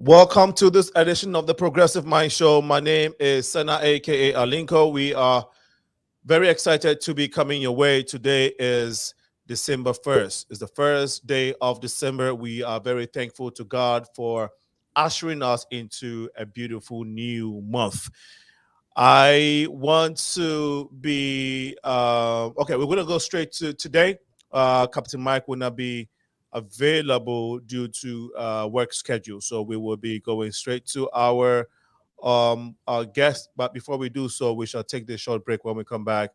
Welcome to this edition of the Progressive Mind Show. My name is Senna, aka Alinko. We are very excited to be coming your way. Today is December 1st. It's the first day of December. We are very thankful to God for ushering us into a beautiful new month. I want to be okay. We're going to go straight to today. Captain Mike will not be available due to work schedule, so we will be going straight to our guest. But before we do so, we shall take this short break. When we come back,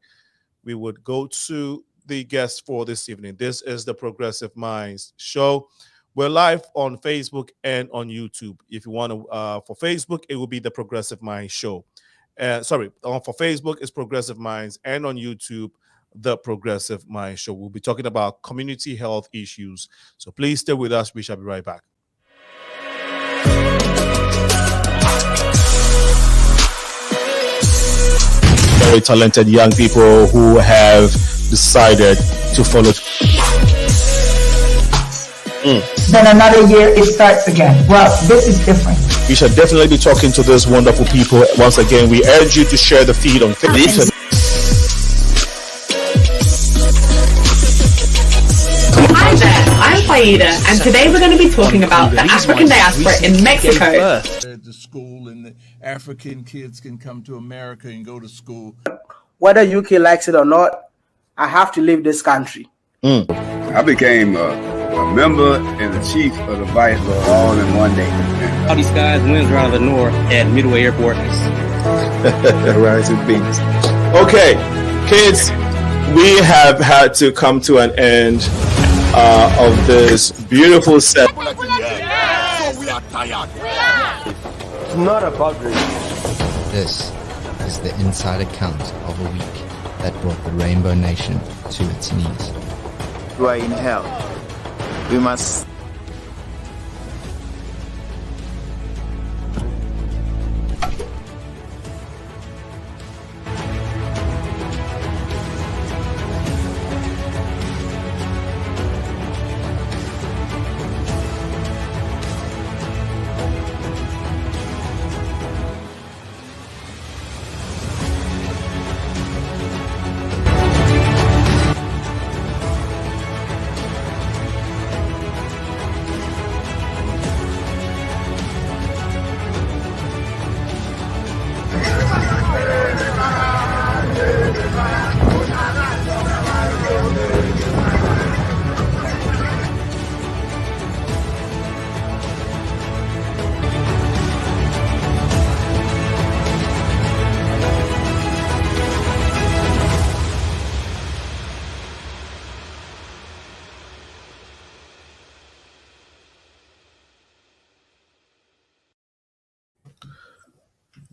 we would go to the guest for this evening. This is the Progressive Minds Show. We're live on Facebook and on YouTube. If you want to, for Facebook, it will be the Progressive Minds Show. For Facebook, it's Progressive Minds, and on YouTube, the Progressive Minds Show. We'll be talking about community health issues. So please stay with us. We shall be right back. Very talented young people who have decided to follow. Then another year it starts again. Well, this is different. We shall definitely be talking to those wonderful people. Once again, we urge you to share the feed on Facebook. Hi there, I'm Faida, and today we're going to be talking about the African diaspora in Mexico. The school and the African kids can come to America and go to school. Whether UK likes it or not, I have to leave this country. I became a member and a chief of the Vice Lord all in one day. All these guys winds around the north at Midway Airport. Rising beans. Okay, kids, we have had to come to an end of this beautiful set. So we are tired. It's not about race. This is the inside account of a week that brought the Rainbow Nation to its knees. We are in hell. We must.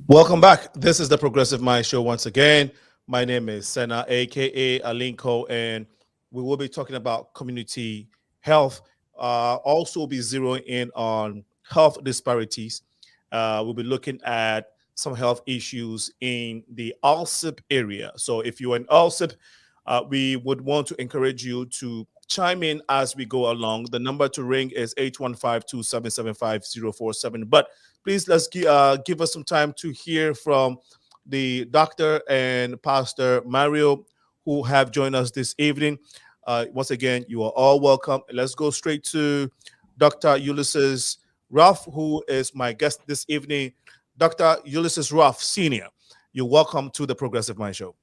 Welcome back. This is the Progressive Mind Show once again. My name is Senna, aka Alinko, and we will be talking about community health. Also, be zeroing in on health disparities. We'll be looking at some health issues in the ULYSSES area. So, if you're in ULYSSES, we would want to encourage you to chime in as we go along. The number to ring is 815-277-5047. But please, let's give us some time to hear from the doctor and Pastor Mario, who have joined us this evening. Once again, you are all welcome. Let's go straight to Dr. Ulysses Ruff, who is my guest this evening. Dr. Ulysses Ruff, Sr., you're welcome to the Progressive Mind Show.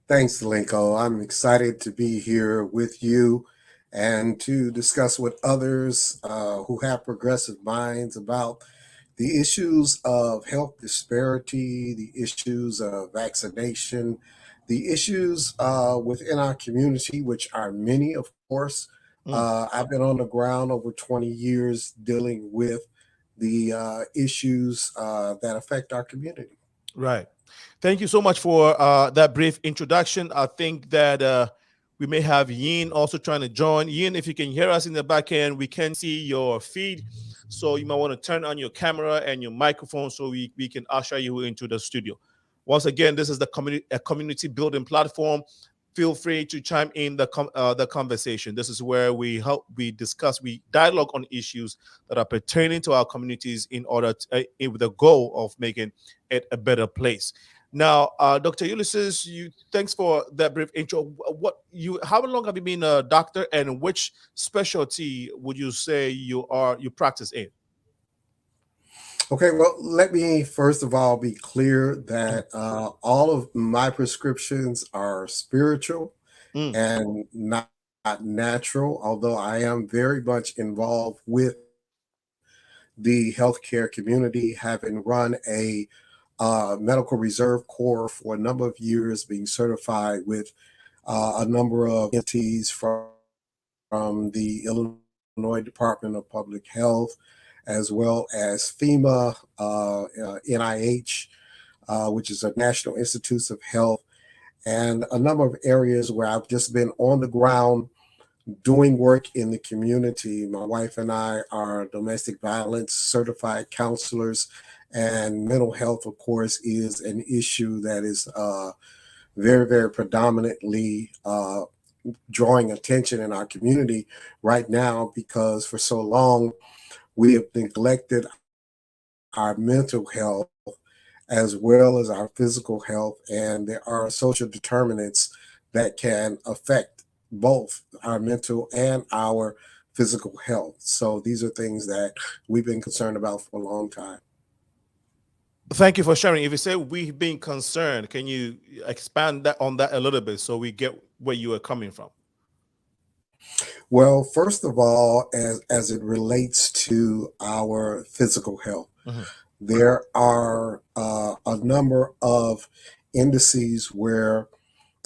Thanks, Linko. I'm excited to be here with you and to discuss with others who have progressive minds about the issues of health disparity, the issues of vaccination, the issues within our community, which are many, of course. I've been on the ground over 20 years dealing with the issues that affect our community. Right. Thank you so much for that brief introduction. I think that we may have Yin also trying to join. Yin, if you can hear us in the back end, we can see your feed. So you might want to turn on your camera and your microphone so we can usher you into the studio. Once again, this is the community building platform feel free to chime in the conversation. This is where we discuss, we dialogue on issues that are pertaining to our communities in order to, with the goal of making it a better place. Now, Dr. Ulysses, thanks for that brief intro. How long have you been a doctor, and which specialty would you say you practice in? Okay, well, let me first of all be clear that all of my prescriptions are spiritual and not natural, although I am very much involved with the healthcare community, having run a medical reserve corps for a number of years, being certified with a number of entities from the Illinois Department of Public Health, as well as FEMA, NIH, which is a National Institutes of Health, and a number of areas where I've just been on the ground doing work in the community. My wife and I are domestic violence certified counselors, and mental health, of course, is an issue that is very, very predominantly drawing attention in our community right now, because for so long we have neglected our mental health as well as our physical health, and there are social determinants that can affect both our mental and our physical health. So these are things that we've been concerned about for a long time. Thank you for sharing. If you say we've been concerned, can you expand on that a little bit so we get where you are coming from? Well, first of all, as it relates to our physical health, there are a number of indices where,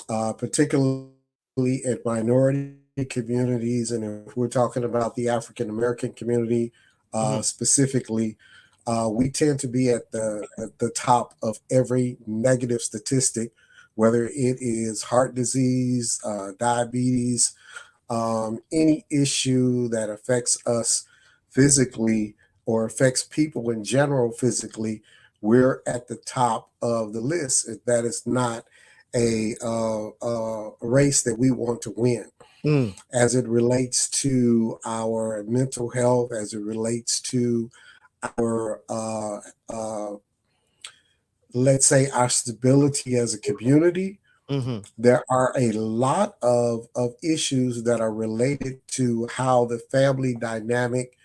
particularly in minority communities, and if we're talking about the African American community specifically, we tend to be at the top of every negative statistic, whether it is heart disease, diabetes, any issue that affects us physically or affects people in general physically. We're at the top of the list. That is not a race that we want to win. As it relates to our mental health, as it relates to our let's say our stability as a community, there are a lot of issues that are related to how the family dynamic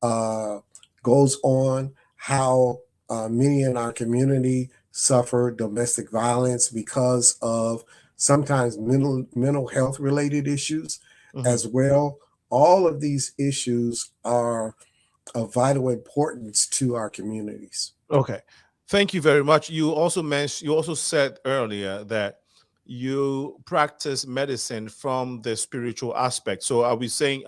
goes on, how many in our community suffer domestic violence because of sometimes mental health related issues as well. All of these issues are of vital importance to our communities. Okay, thank you very much. You also said earlier that you practice medicine from the spiritual aspect. So are we saying,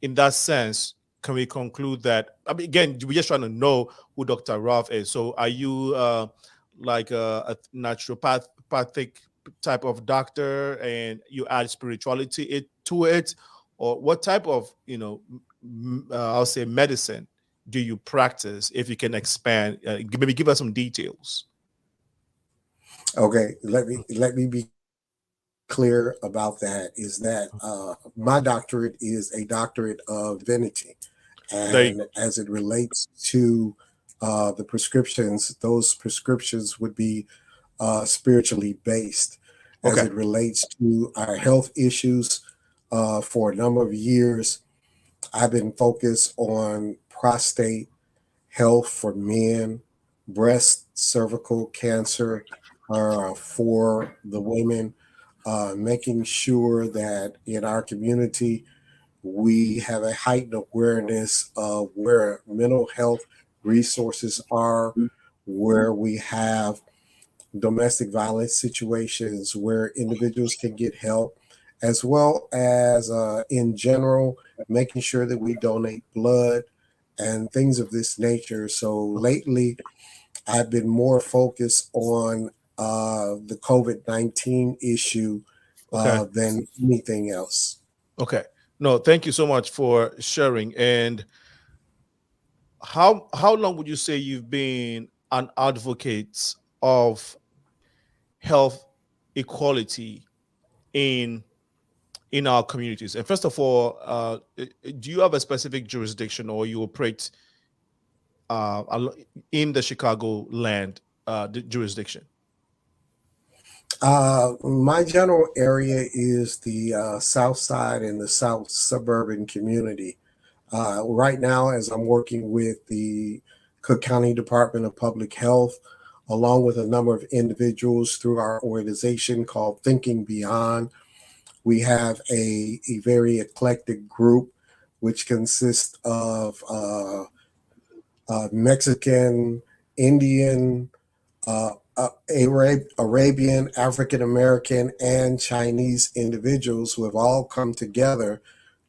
in that sense, can we conclude that, again, we're just trying to know who Dr. Ruff is. So are you like a naturopathic type of doctor and you add spirituality to it? Or what type of, I'll say medicine do you practice, if you can expand, maybe give us some details? Okay, let me be clear about that, is that my doctorate is a doctorate of divinity, and as it relates to the prescriptions, those prescriptions would be spiritually based. As it relates to our health issues, for a number of years I've been focused on prostate health for men, breast, cervical cancer for the women, making sure that in our community we have a heightened awareness of where mental health resources are, where we have domestic violence situations where individuals can get help, as well as in general, making sure that we donate blood and things of this nature. So lately, I've been more focused on the COVID-19 issue than anything else. Okay. No, thank you so much for sharing. And how long would you say you've been an advocate of health equality in our communities? And first of all, do you have a specific jurisdiction, or you operate in the Chicago land jurisdiction? My general area is the South Side and the South Suburban community. Right now, as I'm working with the Cook County Department of Public Health, along with a number of individuals through our organization called Thinking Beyond, we have a very eclectic group which consists of Mexican, Indian, Arabian, African American, and Chinese individuals who have all come together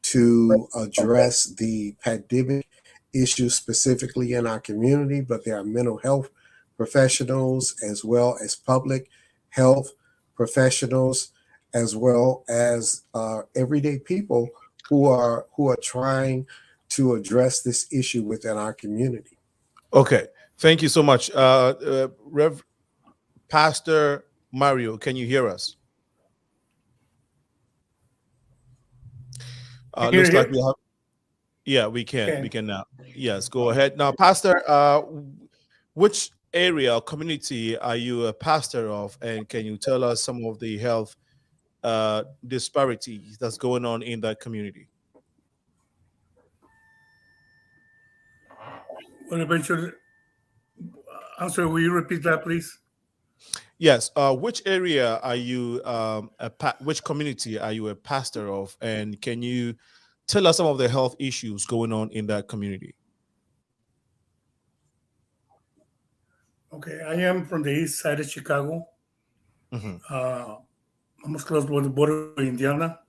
to address the pandemic issues specifically in our community, but there are mental health professionals as well as public health professionals, as well as everyday people who are trying to address this issue within our community. Okay, thank you so much. Rev Pastor Mario, can you hear us? Looks like we have. Yeah, we can. Okay. We can now. Yes, go ahead. Now, Pastor, which area or community are you a pastor of? And can you tell us some of the health disparities that's going on in that community? Well, eventually, I'm sorry, will you repeat that, please? Yes. Which area are you, which community are you a pastor of? And can you tell us some of the health issues going on in that community? Okay, I am from the east side of Chicago, almost close to the border of Indiana.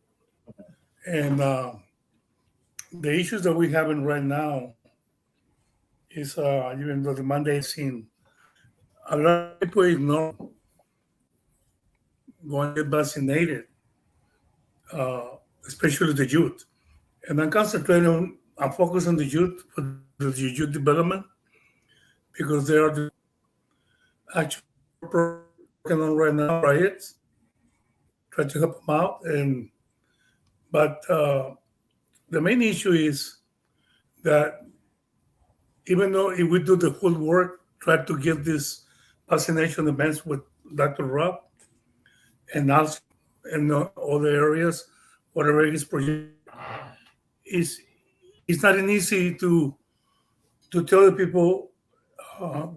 And the issues that we're having right now is, even though the mandate scene, a lot of people ignore going to get vaccinated, especially the youth. And I'm concentrating I'm focused on the youth, for the youth development, because they are the actually working on right now riots, try to help them out. But the main issue is that even though if we do the full work, try to get these vaccination events with Dr. Ruff, and also in other areas, whatever is projected, it's not an easy to tell the people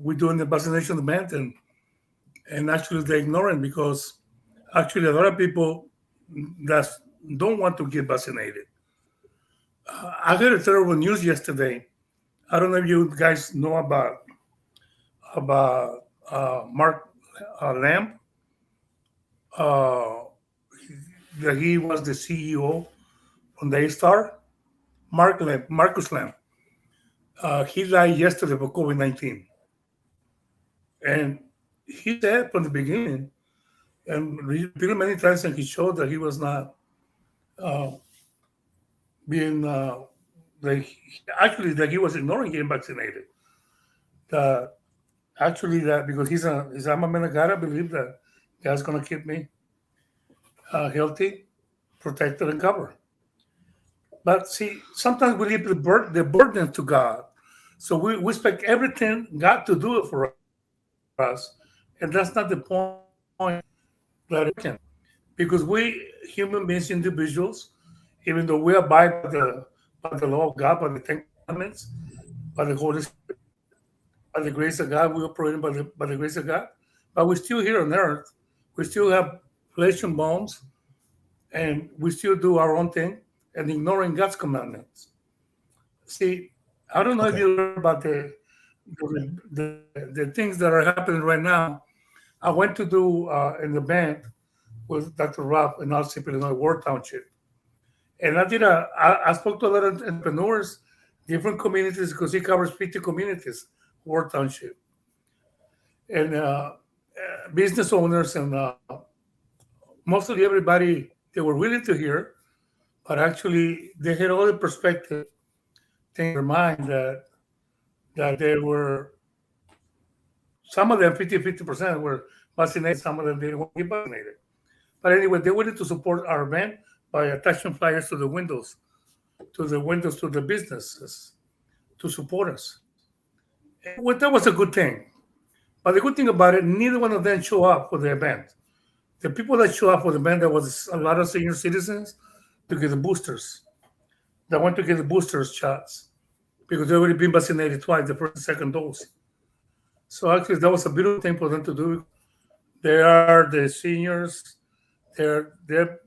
we're doing the vaccination event, and actually they're ignoring, because actually a lot of people that don't want to get vaccinated. I heard a terrible news yesterday. I don't know if you guys know about Mark Lamb. That he was the CEO from the A-Star. Marcus Lamb. He died yesterday for COVID-19. And he said from the beginning, and repeated many times in his show, that he was not being, that he was ignoring getting vaccinated. Actually, that because he's I'm a man of God, I believe that God's going to keep me healthy, protected, and covered. But see, sometimes we leave the burden to God. So we expect everything God to do it for us. And that's not the point that it can. Because we, human beings, individuals, even though we abide by the law of God, by the Ten Commandments, by the Holy Spirit, by the grace of God, we operate by the grace of God. But we're still here on earth. We still have flesh and bones, and we still do our own thing and ignoring God's commandments. See, I don't know if you heard about the things that are happening right now. I went to do in the band with Dr. Ruff in Alsip, Illinois, Ward Township. And I spoke to a lot of entrepreneurs, different communities, because he covers 50 communities, Ward Township. And business owners, and mostly everybody, they were willing to hear, but actually they had all the perspective in their mind that they were, some of them, 50% were vaccinated, some of them didn't want to get vaccinated. But anyway, they wanted to support our event by attaching flyers to the windows, to the businesses, to support us. And well, that was a good thing. But the good thing about it, neither one of them show up for the event. The people that show up for the event, there was a lot of senior citizens to get the boosters. They went to get the boosters shots because they already been vaccinated twice, the first and second dose. So actually, that was a beautiful thing for them to do. They are the seniors. They're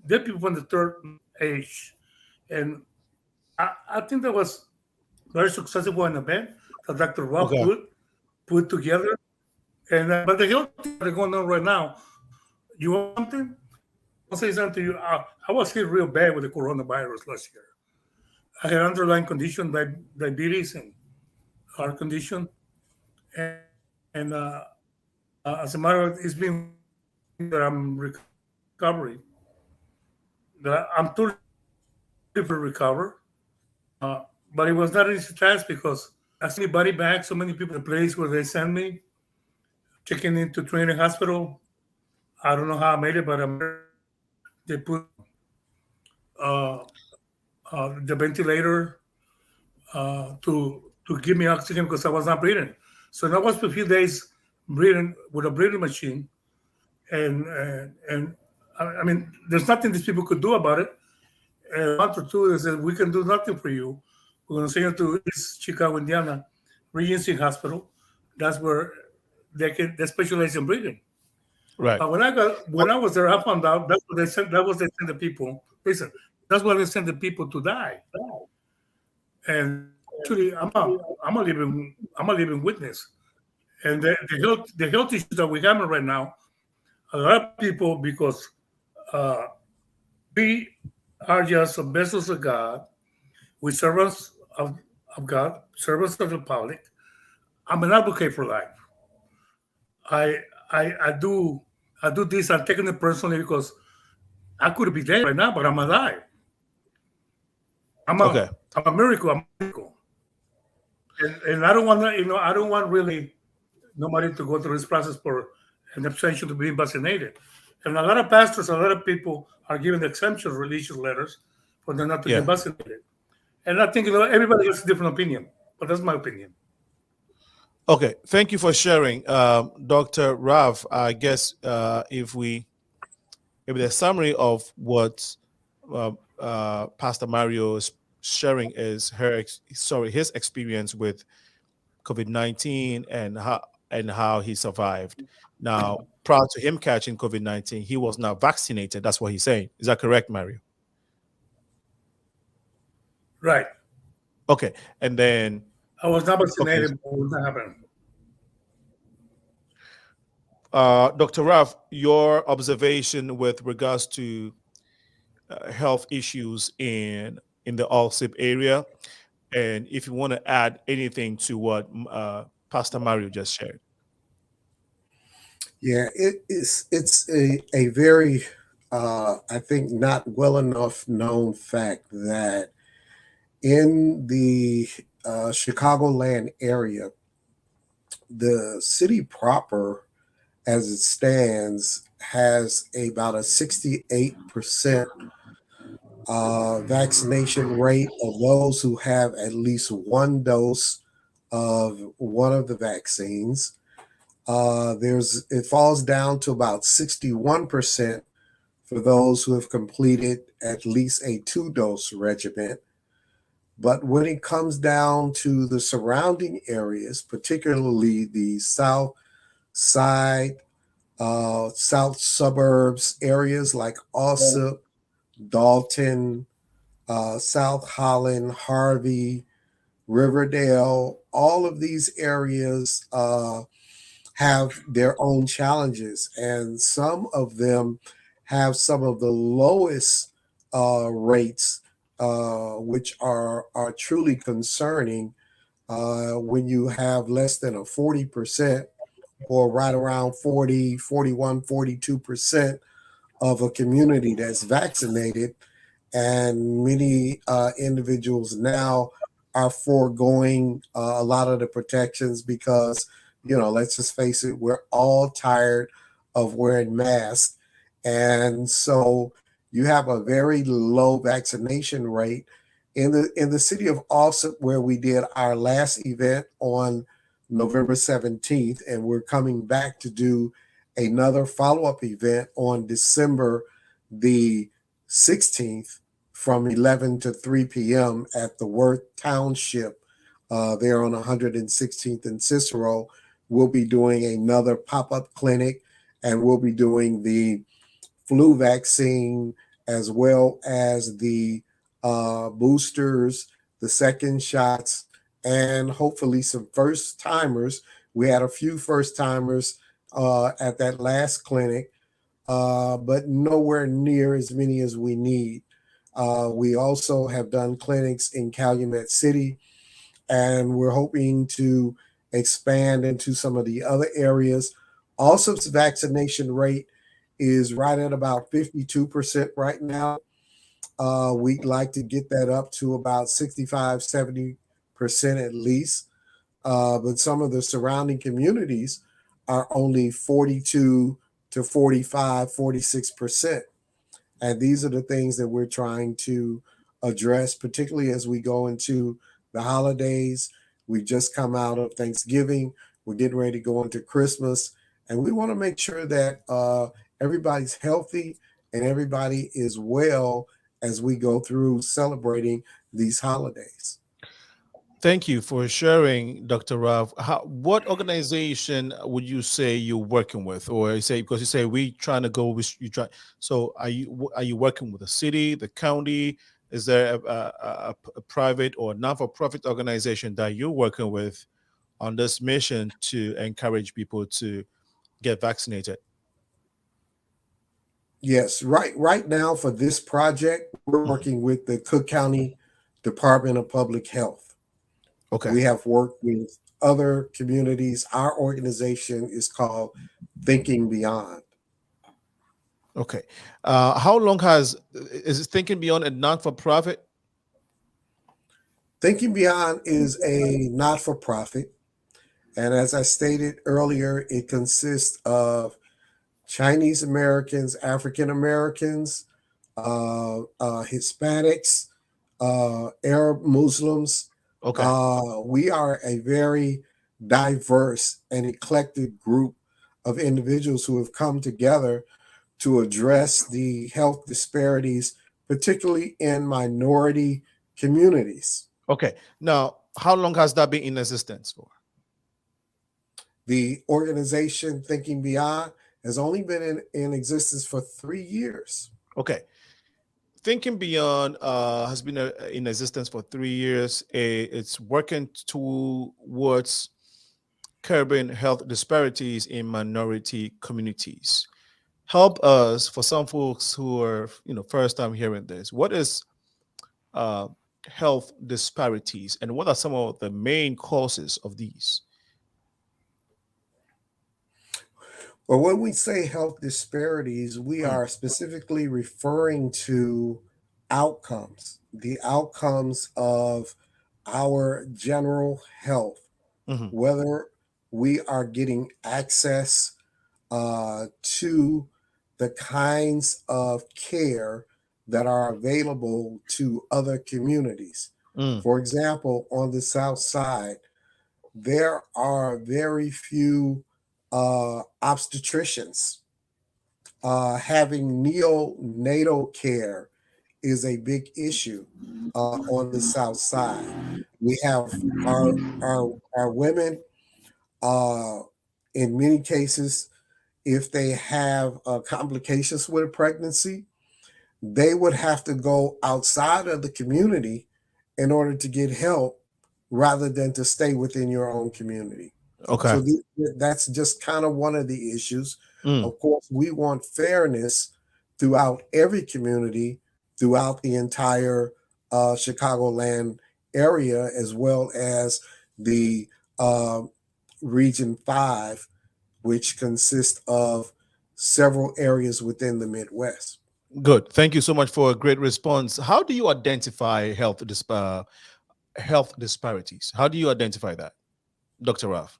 people from the third age, and I think that was very successful an event that Dr. Ruff put together. And but the health things that are going on right now, you want something? I'll say something to you. I was hit real bad with the coronavirus last year. I had underlying condition, diabetes and heart condition, and as a matter of, it's been that I'm recovering. That I'm too to recover, but it was not an easy task because I see body bags, so many people in the place where they send me, checking into training hospital. I don't know how I made it, but they put the ventilator to give me oxygen because I was not breathing. So that was for a few days breathing with a breathing machine, and I mean, there's nothing these people could do about it. And a month or two, they said, we can do nothing for you. We're going to send you to East Chicago, Indiana, Regency Hospital. That's where they specialize in breathing. Right. When I was there, I found out that's what they sent. That was they sent the people. Listen, that's why they sent the people to die. And actually, I'm a living witness. And the health issues that we have right now, a lot of people, because we are just vessels of God. We servants of God, servants of the public. I'm an advocate for life. I do this. I'm taking it personally because I could be dead right now, but I'm alive. I'm a miracle. I'm a miracle. And I don't want to, I don't want really nobody to go through this process for an exemption to be vaccinated. And a lot of pastors, a lot of people are given exemption religious letters for them not to get vaccinated. And I think everybody has a different opinion, but that's my opinion. Okay, thank you for sharing, Dr. Ruff. I guess if the summary of what Pastor Mario is sharing is his experience with COVID-19 and how he survived. Now, prior to him catching COVID-19, he was not vaccinated. That's what he's saying. Is that correct, Mario? Right. Okay, and then I was not vaccinated, but it wasn't happening. Dr. Ruff, your observation with regards to health issues in the ALSIP area, and if you want to add anything to what Pastor Mario just shared. Yeah, it's a very I think not well enough known fact that in the Chicagoland area, the city proper, as it stands, has about a 68% vaccination rate of those who have at least one dose of one of the vaccines. It falls down to about 61% for those who have completed at least a 2-dose regimen. But when it comes down to the surrounding areas, particularly the south side, south suburbs areas like ALSIP, Dalton, South Holland, Harvey, Riverdale, all of these areas have their own challenges, and some of them have some of the lowest rates, which are truly concerning when you have less than a 40% or right around 40, 41, 42% of a community that's vaccinated. And many individuals now are foregoing a lot of the protections because, let's just face it, we're all tired of wearing masks. And so you have a very low vaccination rate in the city of Austin, where we did our last event on November 17th, and we're coming back to do another follow-up event on December the 16th from 11 to 3 p.m. at the Worth Township there on 116th and Cicero. We'll be doing another pop-up clinic, and we'll be doing the flu vaccine as well as the boosters, the second shots, and hopefully some first timers. We had a few first timers at that last clinic, but nowhere near as many as we need. We also have done clinics in Calumet City, and we're hoping to expand into some of the other areas. ADSUM's vaccination rate is right at about 52% right now. We'd like to get that up to about 65, 70% at least. But some of the surrounding communities are only 42 to 45, 46%. And these are the things that we're trying to address, particularly as we go into the holidays. We've just come out of Thanksgiving. We're getting ready to go into Christmas. And we want to make sure that everybody's healthy and everybody is well as we go through celebrating these holidays. Thank you for sharing, Dr. Ruff. What organization would you say you're working with, or you say, because you say we trying to go, you try. So are you working with the city, the county? Is there a private or non-for-profit organization that you're working with on this mission to encourage people to get vaccinated? Yes, right now for this project, we're working with the Cook County Department of Public Health. Okay. We have worked with other communities. Our organization is called Thinking Beyond. Okay. How long is Thinking Beyond a non-for-profit? Thinking Beyond is a not-for-profit. And as I stated earlier, it consists of Chinese Americans, African Americans, Hispanics, Arab Muslims. Okay. We are a very diverse and eclectic group of individuals who have come together to address the health disparities, particularly in minority communities. Okay. Now, how long has that been in existence for? The organization Thinking Beyond has only been in existence for 3 years. Okay. Thinking Beyond has been in existence for 3 years. It's working towards curbing health disparities in minority communities. Help us, for some folks who are first time hearing this, what is health disparities, and what are some of the main causes of these? Well, when we say health disparities, we are specifically referring to outcomes, the outcomes of our general health, whether we are getting access to the kinds of care that are available to other communities. For example, on the South Side, there are very few obstetricians. Having neonatal care is a big issue on the South Side. We have our women, in many cases, if they have complications with a pregnancy, they would have to go outside of the community in order to get help rather than to stay within your own community. Okay. So that's just kind of one of the issues. Of course, we want fairness throughout every community, throughout the entire Chicagoland area, as well as the Region 5, which consists of several areas within the Midwest. Good. Thank you so much for a great response. How do you identify health disparities? How do you identify that, Dr. Ruff?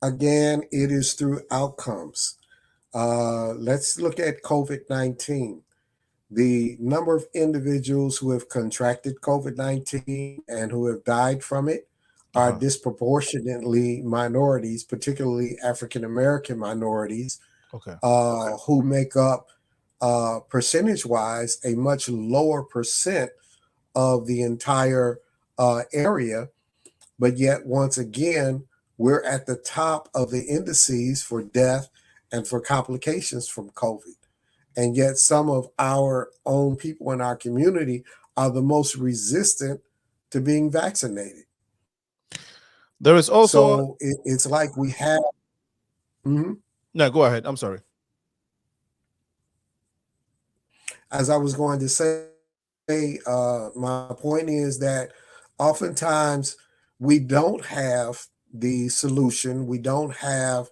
Again, it is through outcomes. Let's look at COVID-19. The number of individuals who have contracted COVID-19 and who have died from it are disproportionately minorities, particularly African-American minorities, who make up percentage-wise a much lower percent of the entire area. But yet, once again, we're at the top of the indices for death and for complications from COVID. And yet some of our own people in our community are the most resistant to being vaccinated. There is also... So it's like we have... No, go ahead. I'm sorry. As I was going to say, my point is that oftentimes we don't have the solution. We don't have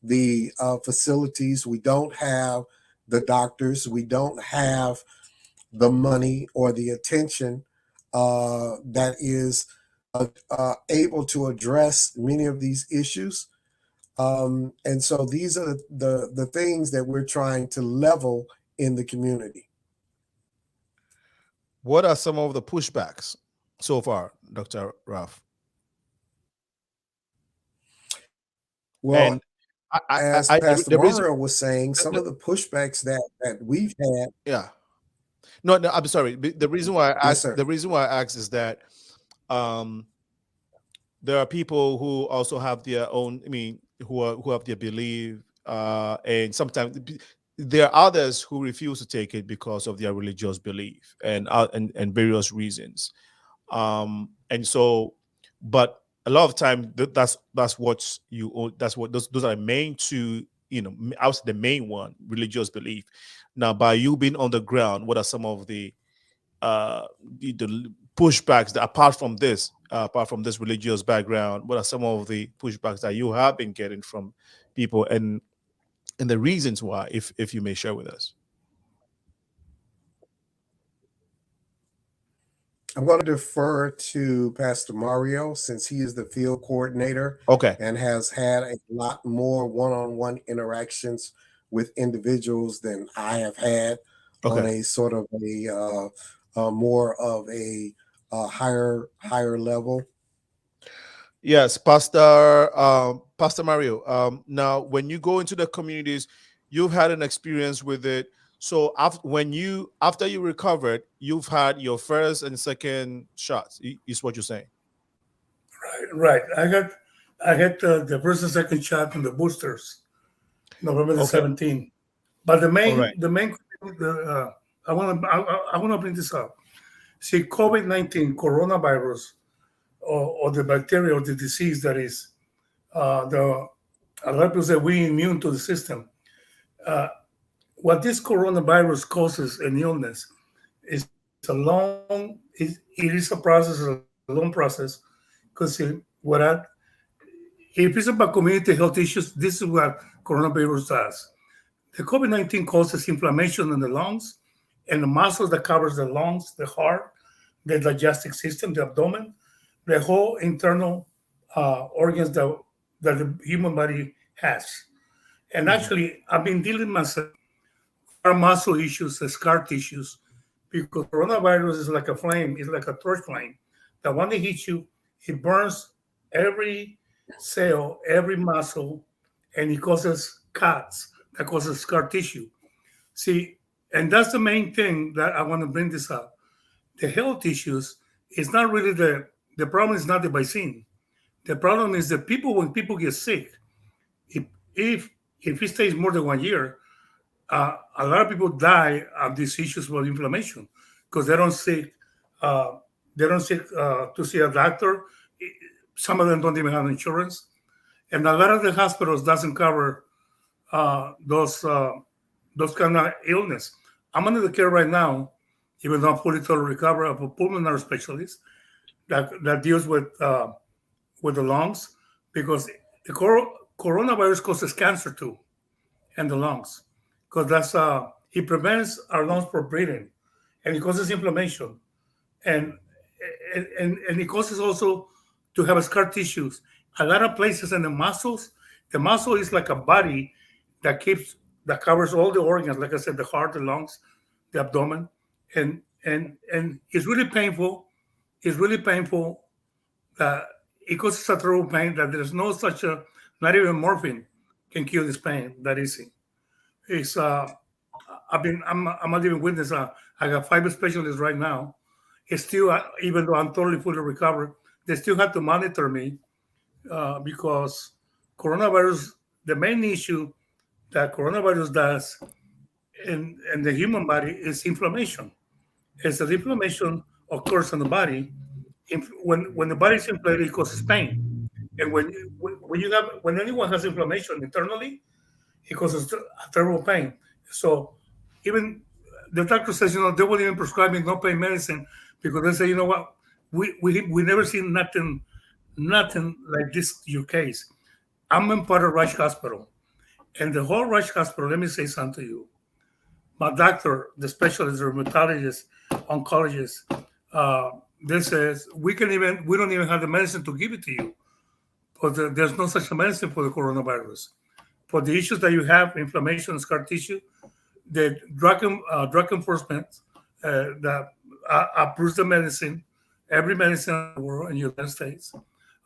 the facilities. We don't have the doctors. We don't have the money or the attention that is able to address many of these issues. And so these are the things that we're trying to level in the community. What are some of the pushbacks so far, Dr. Ruff? Well, and as Pastor Mario was saying, some of the pushbacks that we've had. Yeah. No, I'm sorry. The reason why I asked, is that there are people who also have their own, who have their belief, and sometimes there are others who refuse to take it because of their religious belief and various reasons. And so, but a lot of time that's what those are the main two, I was the main one, religious belief. Now, by you being on the ground, what are some of the pushbacks that apart from this religious background, what are some of the pushbacks that you have been getting from people, and the reasons why, if you may share with us? I'm going to defer to Pastor Mario since he is the field coordinator, and has had a lot more one-on-one interactions with individuals than I have had on a sort of a more of a higher level. Yes, Pastor Mario. Now, when you go into the communities, you've had an experience with it. So after you recovered, you've had your first and second shots, is what you're saying? Right. I had the first and second shot and the boosters, November the 17th. But the main I want to bring this up. See, COVID-19, coronavirus, or the bacteria or the disease that is a lot of people say we're immune to the system. What this coronavirus causes an illness is it is a process, a long process, because if it's about community health issues, this is what coronavirus does. The COVID-19 causes inflammation in the lungs and the muscles that covers the lungs, the heart, the digestive system, the abdomen, the whole internal organs that the human body has. And actually, I've been dealing myself with muscle issues, the scar tissues, because coronavirus is like a flame, it's like a torch flame. That when it hits you, it burns every cell, every muscle, and it causes cuts, that causes scar tissue. See, and that's the main thing that I want to bring this up. The health issues is not really the problem is not the vaccine. The problem is that when people get sick, if it stays more than 1 year, a lot of people die of these issues with inflammation because they don't seek to see a doctor. Some of them don't even have insurance, and a lot of the hospitals doesn't cover those kind of illness. I'm under the care right now, even though I'm fully totally recovered, of a pulmonary specialist that deals with the lungs, because the coronavirus causes cancer too, and the lungs, because that's it prevents our lungs from breathing, and it causes inflammation, and it causes also to have scar tissues. A lot of places in the muscles, the muscle is like a body that that covers all the organs, like I said, the heart, the lungs, the abdomen, and it's really painful. It's really painful that it causes a terrible pain that there's no such a, not even morphine can cure this pain that easy. It's I'm a living witness. I got 5 specialists right now. It's still, even though I'm totally fully recovered, they still have to monitor me because coronavirus, the main issue that coronavirus does in the human body is inflammation. It's that inflammation occurs in the body. When the body is inflamed, it causes pain. And when anyone has inflammation internally, it causes terrible pain. So even the doctor says, they won't even prescribe me no pain medicine because they say, you know what, we never seen nothing like this your case. I'm in part of Rush Hospital, and the whole Rush Hospital. Let me say something to you. My doctor, the specialist, the rheumatologist, oncologist, they says we don't even have the medicine to give it to you, but there's no such medicine for the coronavirus. For the issues that you have, inflammation, scar tissue, the drug enforcement that approves the medicine, every medicine in the world in the United States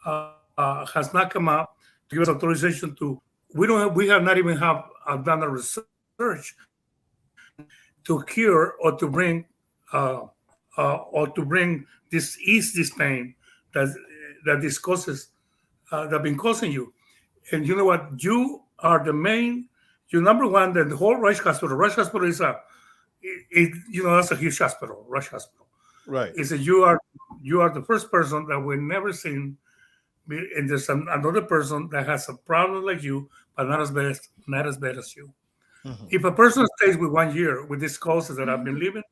has not come out to give us authorization to. We have not even done a research to cure or to bring this pain that this causes that been causing you. And you know what? You are the main. You're number one. Then the whole Rush Hospital. Rush Hospital is that's a huge hospital. Rush Hospital. Right. Is that you are the first person that we've never seen, and there's another person that has a problem like you, but not as bad as you. Mm-hmm. If a person stays with 1 year with these causes that I've been living,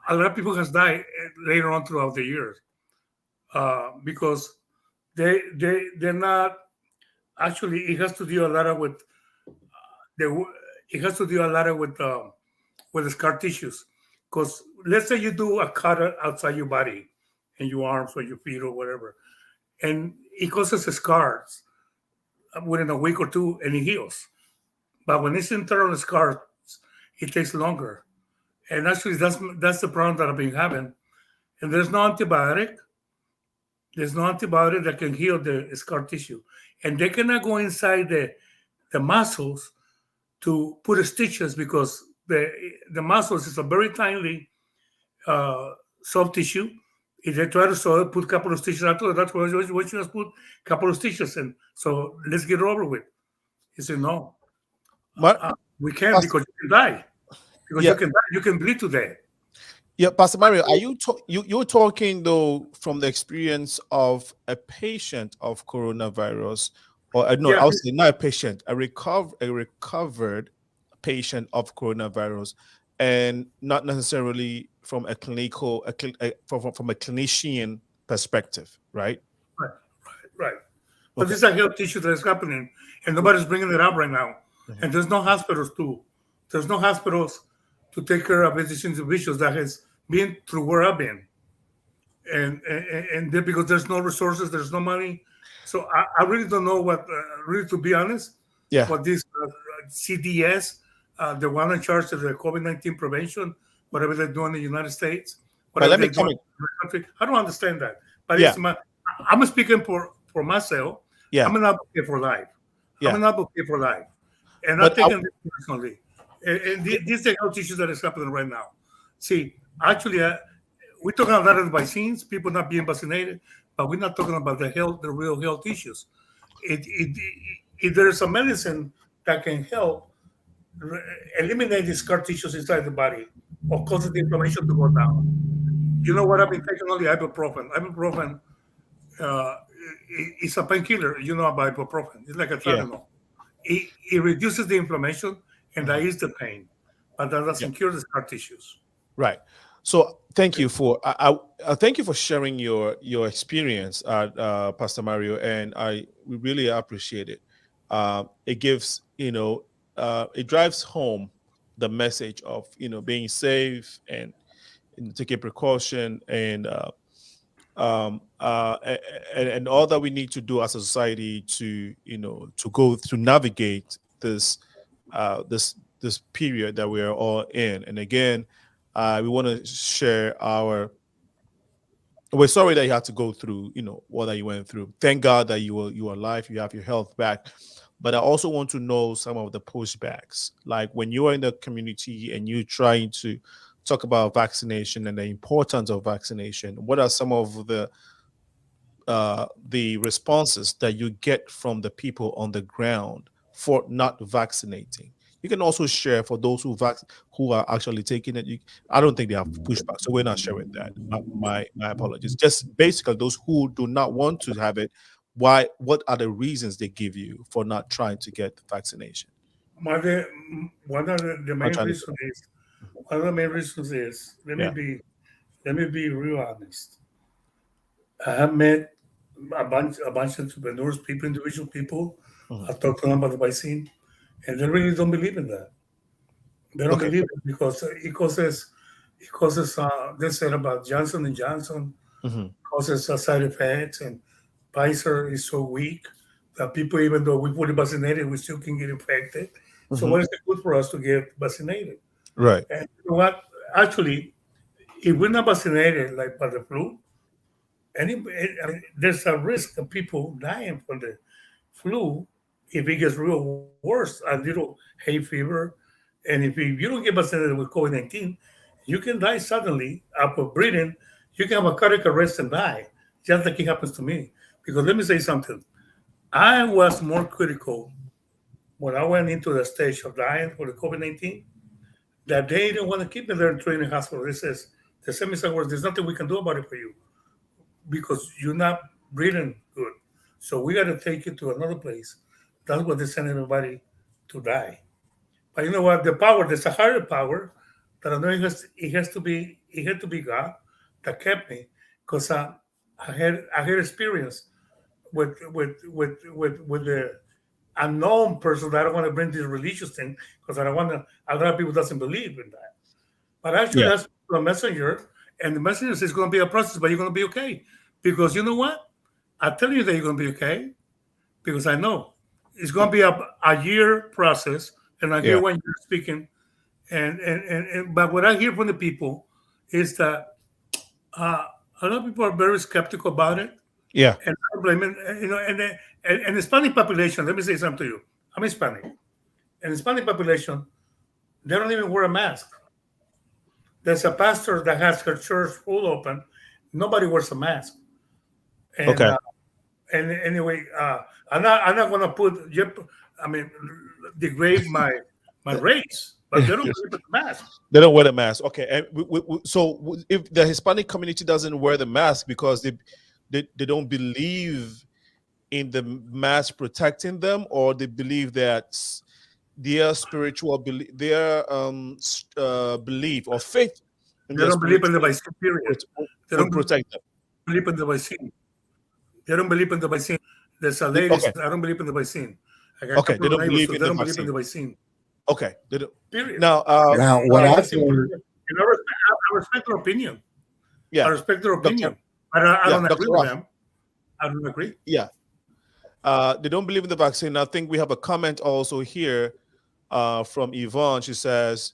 a lot of people has died later on throughout the years because they're not. Actually, it has to do a lot with the scar tissues. Because let's say you do a cut outside your body, in your arms or your feet or whatever, and it causes scars within a week or two, and it heals. But when it's internal scars, it takes longer. And actually, that's the problem that I've been having. And there's no antibiotic. There's no antibiotic that can heal the scar tissue. And they cannot go inside the muscles to put stitches because the muscles is a very tiny soft tissue. If they try to sew it, put a couple of stitches after that's why you just put a couple of stitches in. So let's get it over with. He said, no. We can't because you can die. Because you can bleed to death. Yeah, Pastor Mario, are you're talking though from the experience of a patient of coronavirus, or no, I was saying not a patient, a recovered patient of coronavirus, and not necessarily from a clinical, from a clinician perspective, right? Right. But this is a health issue that is happening, and nobody's bringing it up right now. Mm-hmm. And there's no hospitals to take care of these individuals that has been through where I've been, and because there's no resources, there's no money, so I really don't know what. Really, to be honest, what this CDS, the one in charge of the COVID-19 prevention, whatever they're doing in the United States, whatever they're doing in the country, I don't understand that. But I'm speaking for myself. I'm an advocate for life. I'm an advocate for life, and I'm taking this personally. And these are health issues that is happening right now. See, actually, we're talking about the vaccines, people not being vaccinated, but we're not talking about the real health issues. If there's a medicine that can help eliminate the scar tissues inside the body or cause the inflammation to go down, you know what? I've been taking only ibuprofen. Ibuprofen is a painkiller. You know about ibuprofen. It's like a Tylenol. It reduces the inflammation and that is the pain, but that doesn't cure the scar tissues. Right. So thank you for thank you for sharing your experience, Pastor Mario, and we really appreciate it. It gives it drives home the message of being safe and taking precaution and all that we need to do as a society to to navigate this this period that we are all in. And again, we want to share our. We're sorry that you had to go through, what that you went through. Thank God that you are alive. You have your health back. But I also want to know some of the pushbacks, like when you are in the community and you're trying to talk about vaccination and the importance of vaccination. What are some of the responses that you get from the people on the ground for not vaccinating? You can also share for those who are actually taking it. I don't think they have pushback, so we're not sharing that. My apologies. Just basically those who do not want to have it. Why? What are the reasons they give you for not trying to get the vaccination? One of the main reasons is let me be real honest. I have met a bunch of entrepreneurs, individual people. I talked to them about the vaccine, and they really don't believe in that. They don't believe it because it causes they said about Johnson and Johnson causes side effects, and Pfizer is so weak that people, even though we fully vaccinated, we still can get infected. So what is it good for us to get vaccinated? Right. And you know what? Actually, if we're not vaccinated, like by the flu, there's a risk of people dying from the flu if it gets real worse, a little hay fever. And if you don't get vaccinated with COVID-19, you can die suddenly after breathing. You can have a cardiac arrest and die, just like it happens to me. Because let me say something. I was more critical when I went into the stage of dying for the COVID-19, that they didn't want to keep me there in training hospital. They says, there's nothing we can do about it for you because you're not breathing good. So we got to take you to another place. That's what they send everybody to die. But you know what? There's a higher power that I know it has to be God that kept me, because I had experience with the unknown person. That I don't want to bring this religious thing because a lot of people doesn't believe in that. But actually, that's a messenger, and the messenger says it's going to be a process, but you're going to be okay. Because you know what? I tell you that you're going to be okay because I know it's going to be a year process, and I hear when you're speaking, but what I hear from the people is that a lot of people are very skeptical about it. Yeah, and I don't blame it. And the Hispanic population. Let me say something to you. I'm Hispanic, and the Hispanic population, they don't even wear a mask. There's a pastor that has her church full open. Nobody wears a mask. And, and anyway, I'm not going to degrade my race, but they don't wear the mask. They don't wear the mask. Okay, and so if the Hispanic community doesn't wear the mask because they don't believe in the mask protecting them, or they believe that their spiritual belief, their belief or faith, they don't believe in the vaccine. Period. They don't protect them. Believe in the vaccine. They don't believe in the vaccine. There's a lady. I don't believe in the vaccine. They don't believe in the vaccine. Okay, they don't. Period. Now, what I respect their opinion. Yeah, I respect their opinion. I don't agree with them. I don't agree. Yeah. They don't believe in the vaccine. I think we have a comment also here from Yvonne. She says,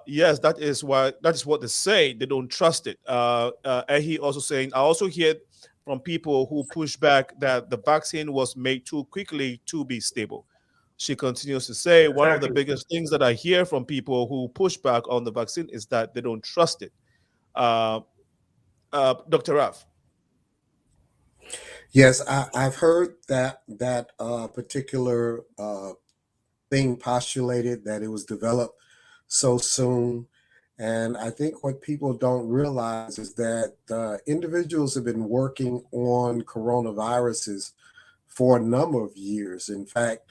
yes, that is what they say. They don't trust it. Ehi also saying, I also hear from people who push back that the vaccine was made too quickly to be stable. She continues to say, one of the biggest things that I hear from people who push back on the vaccine is that they don't trust it. Dr. Ruff. Yes, I've heard that particular thing postulated, that it was developed so soon. And I think what people don't realize is that individuals have been working on coronaviruses for a number of years. In fact,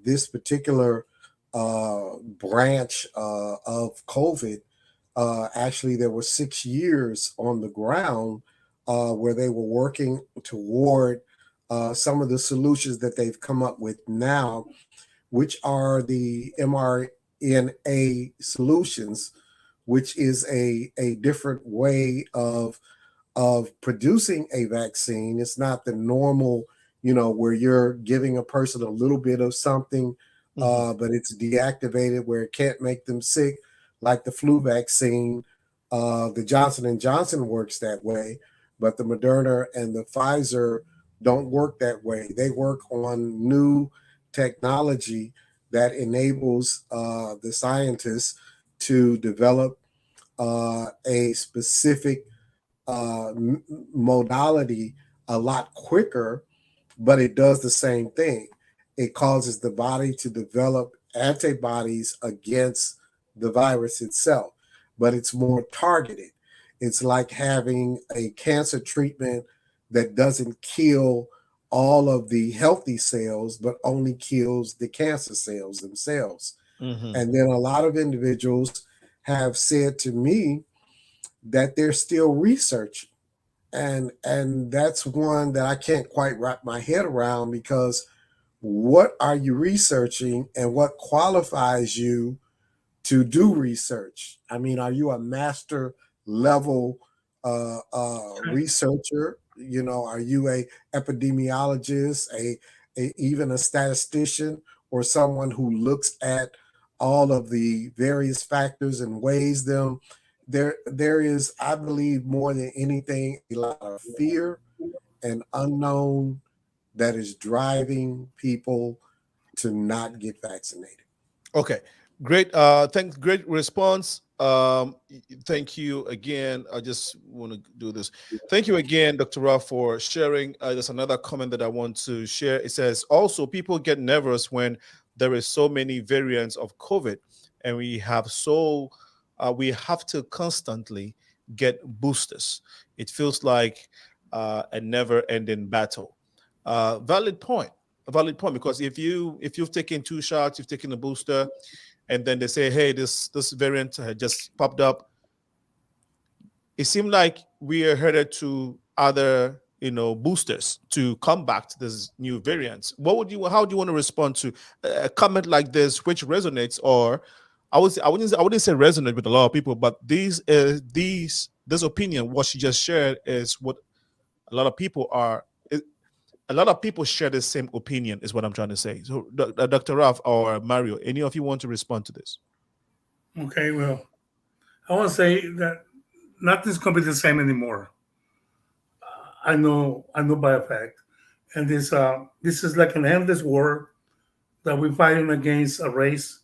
this particular branch of COVID, actually there were 6 years on the ground where they were working toward some of the solutions that they've come up with now, which are the mRNA solutions, which is a different way of producing a vaccine. It's not the normal, where you're giving a person a little bit of something but it's deactivated where it can't make them sick, like the flu vaccine. The Johnson & Johnson works that way, but the Moderna and the Pfizer don't work that way. They work on new technology that enables the scientists to develop a specific modality a lot quicker, but it does the same thing. It causes the body to develop antibodies against the virus itself, but it's more targeted. It's like having a cancer treatment that doesn't kill all of the healthy cells, but only kills the cancer cells themselves. And then a lot of individuals have said to me that they're still researching. And that's one that I can't quite wrap my head around, because what are you researching and what qualifies you to do research? I mean, are you a master level researcher? You know, are you a epidemiologist, even a statistician, or someone who looks at all of the various factors and weighs them? There is, I believe, more than anything, a lot of fear and unknown that is driving people to not get vaccinated. Okay, great. Thanks. Great response. Thank you again. I just want to do this. Thank you again, Dr. Ruff, for sharing. There's another comment that I want to share. It says, also, people get nervous when there is so many variants of COVID, and we have to constantly get boosters. It feels like a never-ending battle. Valid point, because if you've taken 2 shots, you've taken a booster, and then they say, hey, this variant just popped up, it seemed like we are headed to other boosters to combat this new variants. How do you want to respond to a comment like this, which resonates, or I wouldn't say resonate with a lot of people, but this opinion, what she just shared, is what a lot of people share the same opinion, is what I'm trying to say. So, Dr. Ruff or Mario, any of you want to respond to this? Okay, well, I want to say that nothing's going to be the same anymore. I know by a fact, and this is like an endless war that we're fighting against a race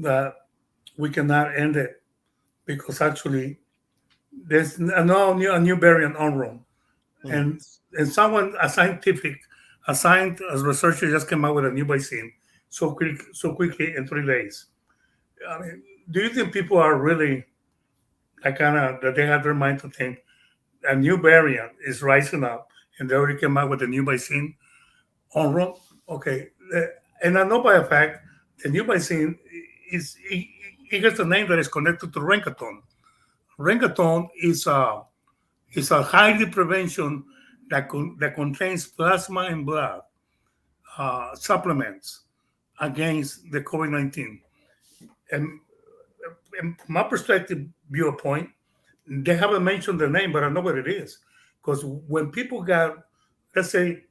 that we cannot end it, because actually there's a new variant on room, and someone, a researcher just came out with a new vaccine so quickly in 3 days. I mean, do you think people are really that they have their mind to think a new variant is rising up and they already came out with a new vaccine on room? Okay, and I know by a fact the new vaccine it gets a name that is connected to Rengaton. Rengaton is a highly prevention that contains plasma and blood supplements against the COVID-19. And from my perspective viewpoint, they haven't mentioned the name, but I know what it is. Because when people let's say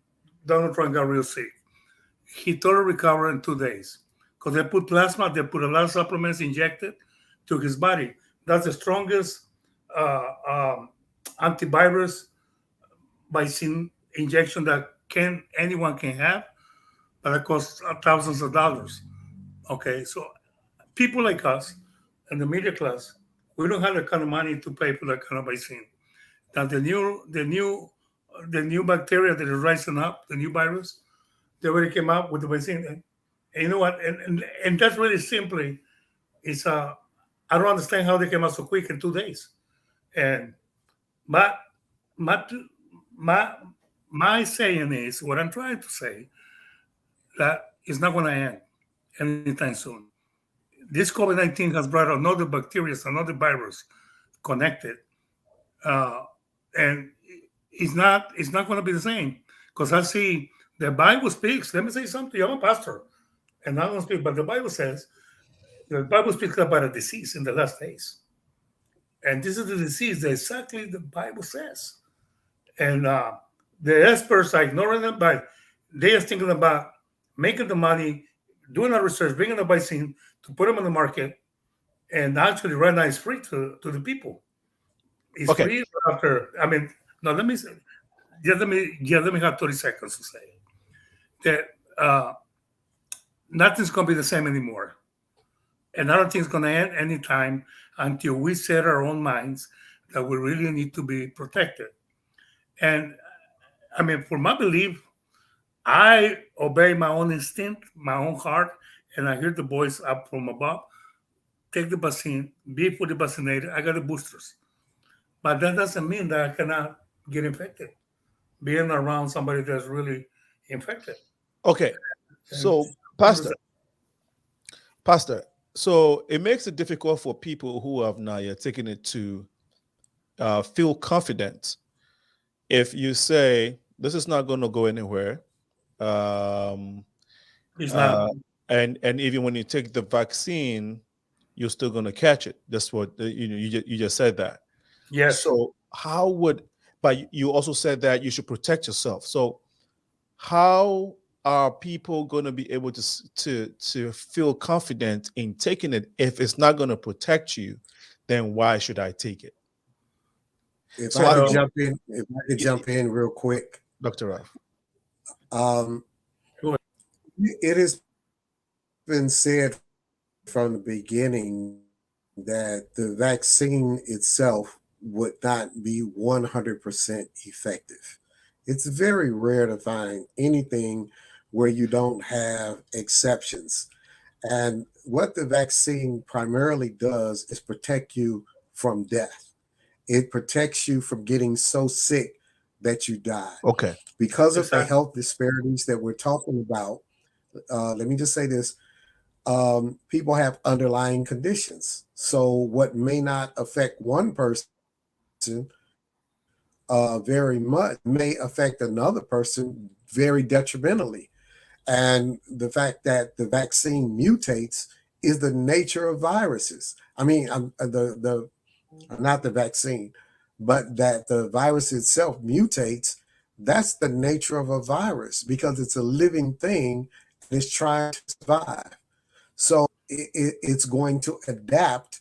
Donald Trump got real sick, he totally recovered in 2 days. Because they put plasma, they put a lot of supplements injected to his body. That's the strongest antivirus vaccine injection that anyone can have, but it costs thousands of dollars. Okay, so people like us and the middle class, we don't have the kind of money to pay for that kind of vaccine. Now the new bacteria that is rising up, the new virus, they already came out with the vaccine. And you know what? And that's really simply, I don't understand how they came out so quick in 2 days. And my saying is, what I'm trying to say, that it's not going to end anytime soon. This COVID-19 has brought another bacteria, another virus connected, and it's not going to be the same. Because I see the Bible speaks. Let me say something. I'm a pastor, and I don't speak, but the Bible speaks about a disease in the last days, and this is the disease that exactly the Bible says. And the experts are ignoring them, but they are thinking about making the money, doing our research, bringing the vaccine to put them on the market, and actually right now it's free to the people. It's Okay. free after. I mean, no. Let me have 30 seconds to say that nothing's gonna be the same anymore, and I don't think it's gonna end anytime until we set our own minds that we really need to be protected. And I mean, for my belief, I obey my own instinct, my own heart, and I hear the voice up from above. Take the vaccine, be fully vaccinated. I got the boosters. But that doesn't mean that I cannot get infected, being around somebody that's really infected. Okay. So, Pastor, so it makes it difficult for people who have not yet taken it to feel confident. If you say, this is not going to go anywhere, it's not. And even when you take the vaccine, you're still going to catch it. That's what you just said that. Yes. So how would, but you also said that you should protect yourself. So how are people going to be able to feel confident in taking it? If it's not going to protect you, then why should I take it? If I could jump in real quick, Dr. Ruff. It has been said from the beginning that the vaccine itself would not be 100% effective. It's very rare to find anything where you don't have exceptions. And what the vaccine primarily does is protect you from death. It protects you from getting so sick that you die. Okay. Because of the health disparities that we're talking about, let me just say this. People have underlying conditions. So what may not affect one person very much may affect another person very detrimentally. And the fact that the vaccine mutates is the nature of viruses. I mean, not the vaccine, but that the virus itself mutates. That's the nature of a virus because it's a living thing and it's trying to survive. So it's going to adapt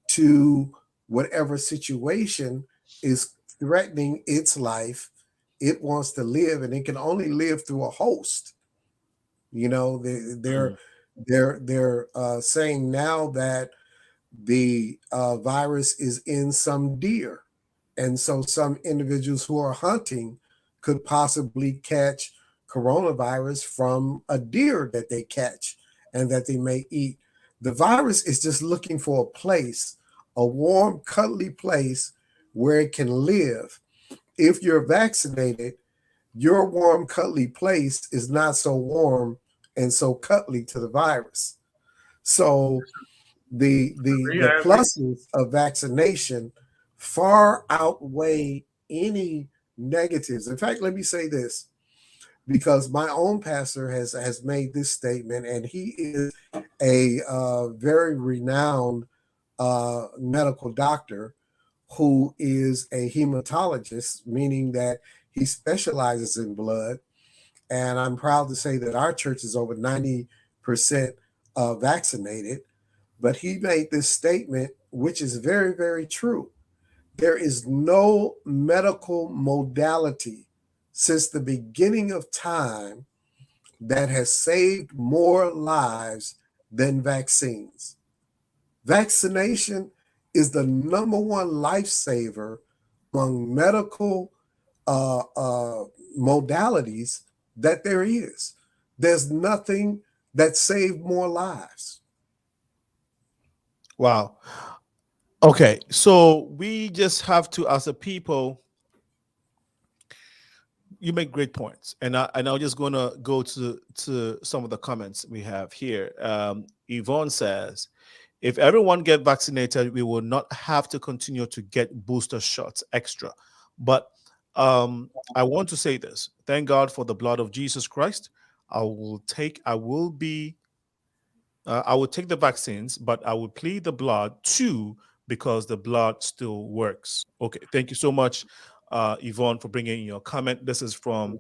to whatever situation is threatening its life. It wants to live, and it can only live through a host. You know, they're saying now that the virus is in some deer, and so some individuals who are hunting could possibly catch coronavirus from a deer that they catch and that they may eat. The virus is just looking for a place, a warm, cuddly place where it can live. If you're vaccinated, your warm, cuddly place is not so warm and so cuddly to the virus. So the pluses of vaccination far outweigh any negatives. In fact, let me say this, because my own pastor has made this statement, and he is a very renowned medical doctor who is a hematologist, meaning that he specializes in blood. And I'm proud to say that our church is over 90% vaccinated. But he made this statement, which is very, very true. There is no medical modality since the beginning of time that has saved more lives than vaccines. Vaccination is the number one lifesaver among medical modalities that there is. There's nothing that saved more lives. Wow. Okay, so we just have to, as a people, you make great points, and I'm just going to go to some of the comments we have here. Yvonne says, if everyone get vaccinated, we will not have to continue to get booster shots extra. But I want to say this: thank God for the blood of Jesus Christ. I will take the vaccines, but I will plead the blood too, because the blood still works. Okay, thank you so much, Yvonne, for bringing in your comment. This is from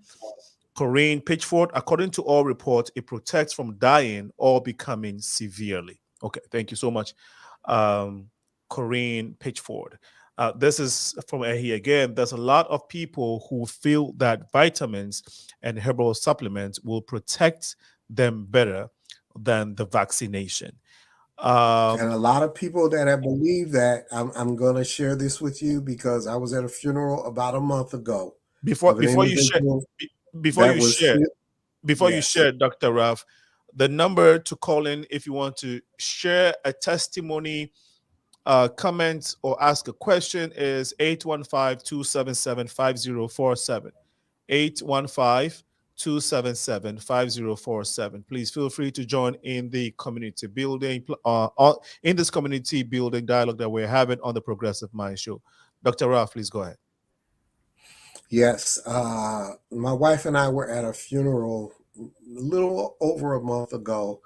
Corinne Pitchford, according to all reports, it protects from dying or becoming severely. Okay, thank you so much, Corinne Pitchford. This is from Ehi again. There's a lot of people who feel that vitamins and herbal supplements will protect them better than the vaccination. And a lot of people that have believed that, I'm going to share this with you because I was at a funeral about a month ago. Before you share, you share, Dr. Ruff, the number to call in if you want to share a testimony, comment, or ask a question is 815-277-5047. 815-277-5047. Please feel free to join in the community building, in this community building dialogue that we're having on the Progressive Mind Show. Dr. Ruff, please go ahead. Yes, my wife and I were at a funeral a little over a month ago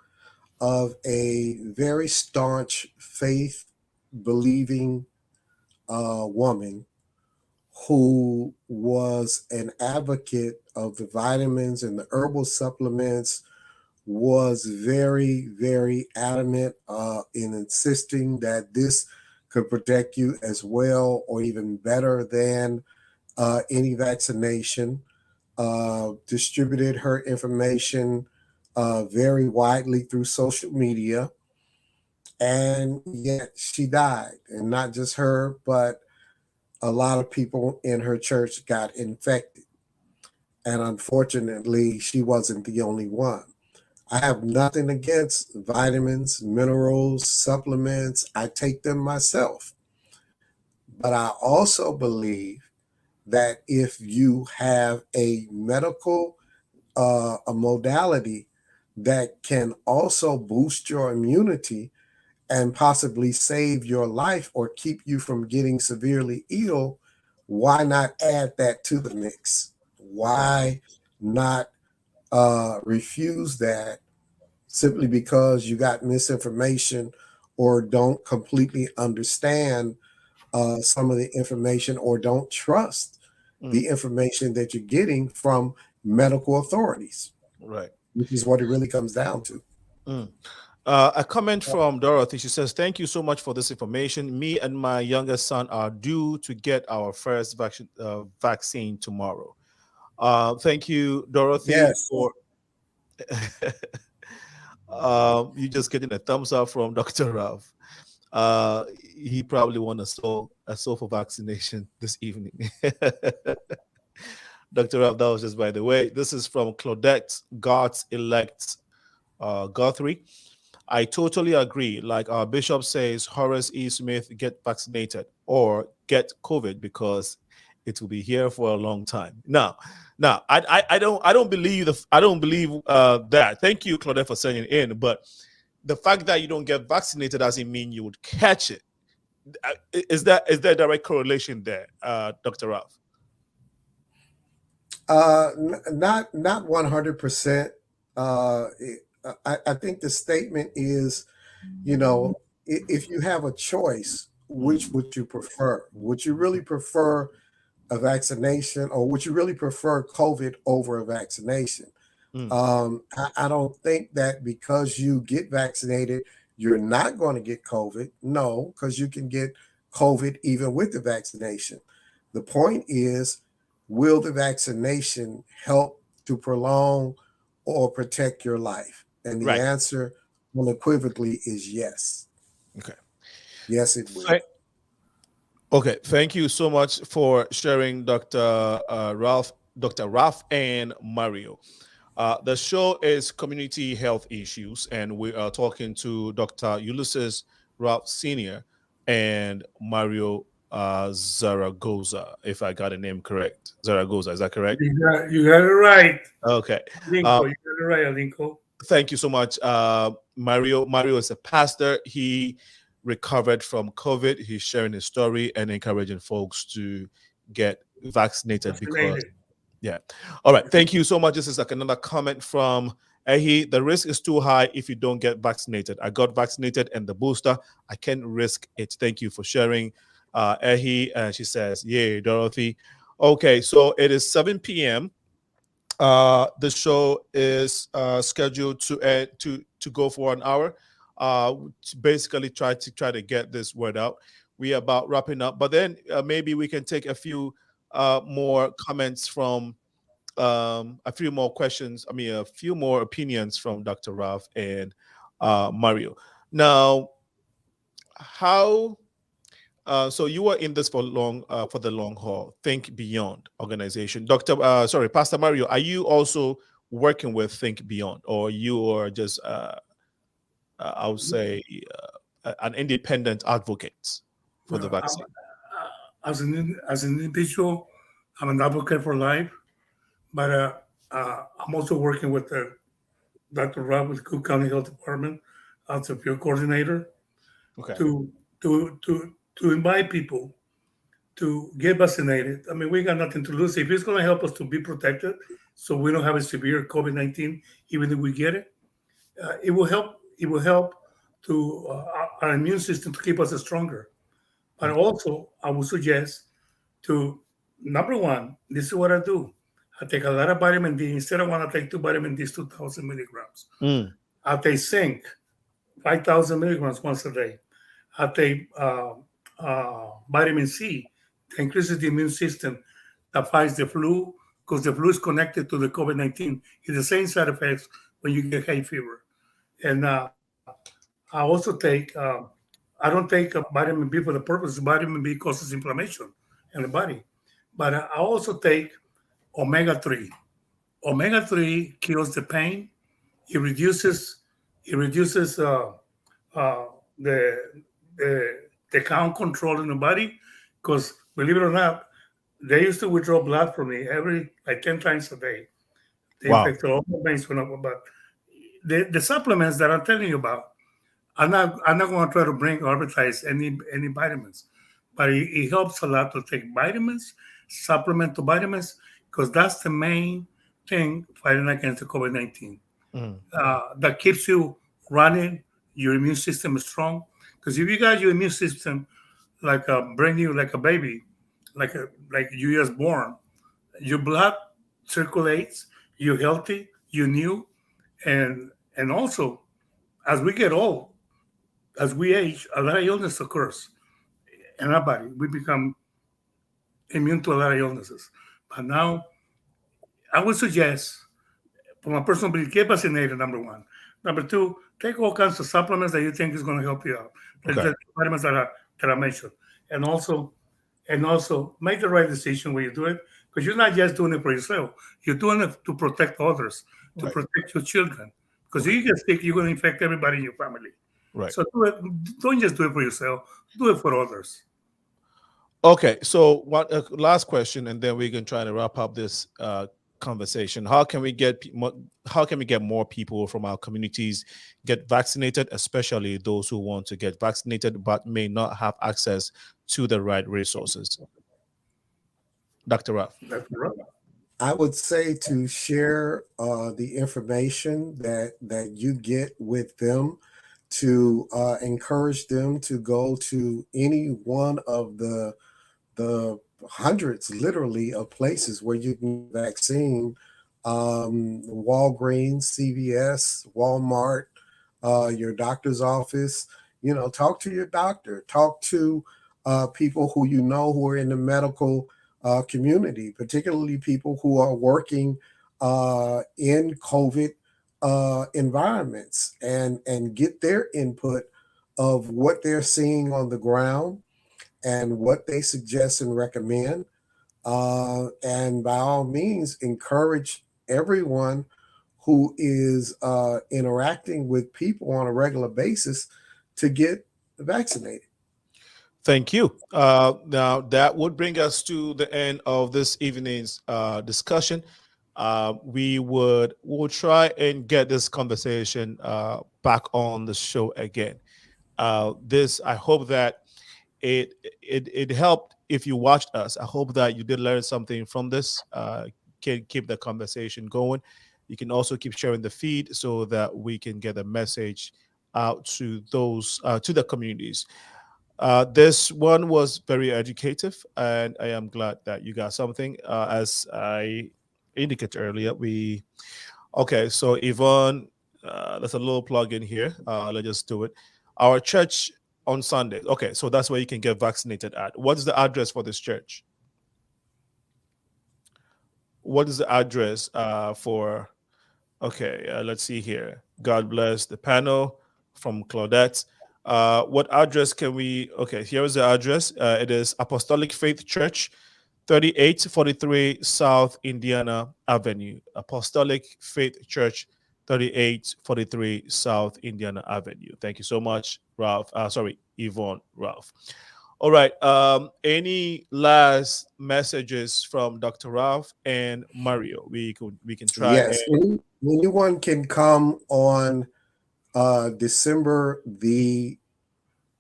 of a very staunch faith-believing woman who was an advocate of the vitamins and the herbal supplements, was very, very adamant in insisting that this could protect you as well or even better than any vaccination. Distributed her information very widely through social media, and yet she died. And not just her, but a lot of people in her church got infected. And unfortunately, she wasn't the only one. I have nothing against vitamins, minerals, supplements. I take them myself. But I also believe that if you have a medical a modality that can also boost your immunity and possibly save your life or keep you from getting severely ill, why not add that to the mix? Why not refuse that simply because you got misinformation or don't completely understand some of the information or don't trust the information that you're getting from medical authorities? Right. Which is what it really comes down to. A comment from Dorothy. She says, thank you so much for this information. Me and my youngest son are due to get our first vaccine tomorrow. Thank you, Dorothy, for you just getting a thumbs up from Dr. Ruff. He probably won a soul for vaccination this evening. Dr. Ruff, that was just by the way. This is from Claudette God's Elect Guthrie. I totally agree. Like our bishop says, Horace E. Smith, get vaccinated or get COVID because it will be here for a long time. Now, I don't believe that. Thank you, Claudette, for sending it in. But the fact that you don't get vaccinated doesn't mean you would catch it. Is there a direct correlation there, Dr. Ruff? Not 100%. I think the statement is, if you have a choice, which would you prefer? Would you really prefer a vaccination, or would you really prefer COVID over a vaccination? I don't think that because you get vaccinated, you're not going to get COVID. No, because you can get COVID even with the vaccination. The point is, will the vaccination help to prolong or protect your life? And the answer unequivocally is yes. Okay. Yes, it will. Okay. Thank you so much for sharing, Dr. Ruff and Mario. The show is Community Health Issues, and we are talking to Dr. Ulysses Ruff Sr. and Mario Zaragoza, if I got the name correct. Zaragoza, is that correct? You got it right. Okay. Alinco, you got it right, Alinco. Thank you so much. Mario is a pastor. He recovered from COVID. He's sharing his story and encouraging folks to get vaccinated because, yeah. All right. Thank you so much. This is like another comment from Ehi. The risk is too high if you don't get vaccinated. I got vaccinated and the booster. I can't risk it. Thank you for sharing, Ehi. She says, yay, Dorothy. Okay. So it is 7 p.m. The show is scheduled to end, to go for an hour. To basically try to get this word out. We are about wrapping up, but then maybe we can take a few more comments from a few more questions. I mean, a few more opinions from Dr. Ruff and Mario. Now, how? So you are in this for the long haul. Think Beyond organization, Pastor Mario. Are you also working with Think Beyond, or you are just, I would say, an independent advocate for the vaccine? As an individual, I'm an advocate for life, but I'm also working with Dr. Rob with Cook County Health Department as a field coordinator to invite people to get vaccinated. I mean, we got nothing to lose. If it's going to help us to be protected so we don't have a severe COVID-19, even if we get it, it will help. It will help to our immune system to keep us stronger. But also, I would suggest to, number one, this is what I do. I take a lot of vitamin D. Instead of want to take 2 vitamin Ds, 2,000 milligrams. I take zinc, 5,000 milligrams once a day. I take vitamin C that increases the immune system that fights the flu, because the flu is connected to the COVID-19. It's the same side effects when you get hay fever. And I also take, I don't take vitamin B for the purpose. Vitamin B causes inflammation in the body. But I also take omega-3. Omega-3 kills the pain. It reduces the count control in the body, because believe it or not, they used to withdraw blood from me every 10 times a day. They infected all my veins. But the supplements that I'm telling you about, I'm not going to try to bring or advertise any vitamins, but it helps a lot to take vitamins, supplemental vitamins, because that's the main thing fighting against the COVID-19. That keeps you running, your immune system is strong. Because if you got your immune system like a brand new, like a baby, like you just born, your blood circulates, you're healthy, you're new, and also as we get old, as we age, a lot of illness occurs in our body. We become immune to a lot of illnesses. But now, I would suggest, for my personal belief, get vaccinated, number one. Number two, take all kinds of supplements that you think is going to help you out. The vitamins that I mentioned. And also make the right decision when you do it, because you're not just doing it for yourself. You're doing it to protect others, to protect your children. Because if you get sick, you're going to infect everybody in your family. Right. So don't just do it for yourself. Do it for others. Okay. So what? Last question, and then we can try to wrap up this conversation. How can we get more people from our communities get vaccinated, especially those who want to get vaccinated but may not have access to the right resources? Dr. Ruff. I would say to share the information that you get with them, to encourage them to go to any one of the hundreds, literally, of places where you can get vaccine. Walgreens, CVS, Walmart, your doctor's office. Talk to your doctor. Talk to people who who are in the medical community, particularly people who are working in COVID environments, and get their input of what they're seeing on the ground and what they suggest and recommend. And by all means, encourage everyone who is interacting with people on a regular basis to get vaccinated. Thank you. Now that would bring us to the end of this evening's discussion. We'll try and get this conversation back on the show again. I hope that it helped. If you watched us, I hope that you did learn something from this. Can keep the conversation going. You can also keep sharing the feed so that we can get a message out to those to the communities. This one was very educative, and I am glad that you got something. As I indicated earlier. Okay, so Yvonne, there's a little plug in here. Let's just do it. Our church on Sunday. Okay, so that's where you can get vaccinated at. What is the address for this church? What is the address for? Okay, let's see here. God bless the panel from Claudette. What address can we? Okay, here is the address. It is Apostolic Faith Church, 3843 South Indiana Avenue. Apostolic Faith Church, 3843 South Indiana Avenue. Thank you so much, Ralph. Yvonne, Ralph. All right. Any last messages from Dr. Ralph and Mario? We can try. Yes, anyone can come on December the